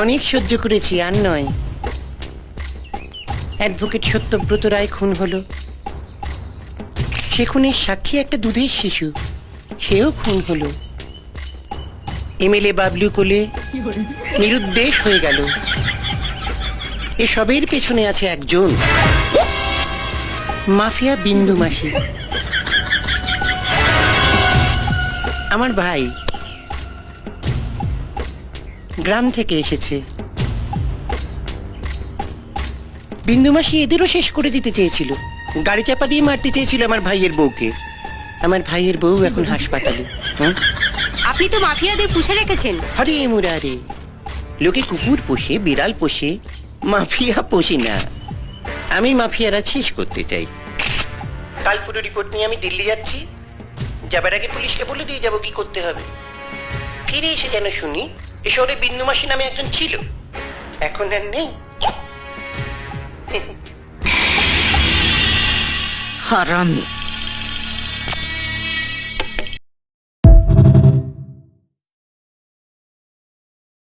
অনেক সহ্য করেছি, আর নয়। অ্যাডভোকেট সত্যব্রত রায় খুন হলো, সে খুনের সাক্ষী একটা দুধের শিশু, সেও খুন হলো। এমএলএ বাবলু কোলে নিরুদ্দেশ হয়ে গেল। এসবের পেছনে আছে একজন মাফিয়া, বিন্দু মাসি, আমার ভাই। গ্রাম থেকে এসেছে। বিন্দু মাসি এদেরও শেষ করে দিতে চেয়েছিল, গাড়ি চাপা দিয়ে মারতে চেয়েছিল আমার ভাইয়ের বউকে। আমার ভাইয়ের বউ এখন হাসপাতালে। আপনি তো মাফিয়াদের পুষে রেখেছেন। আরে মুরারে, লোকে কুকুর পোষে, বিড়াল পোষে, মাফিয়া পোষি না। আমি মাফিয়ারা শেষ করতে চাই। কাল পুরো রিপোর্ট নিয়ে আমি দিল্লি যাচ্ছি। যাবার আগে পুলিশকে বলে দিয়ে যাবো কি করতে হবে। ফিরে এসে যেন শুনি এ শহরে বিন্দু মাসি নামে একজন ছিল, এখন আর নেই। হারামি।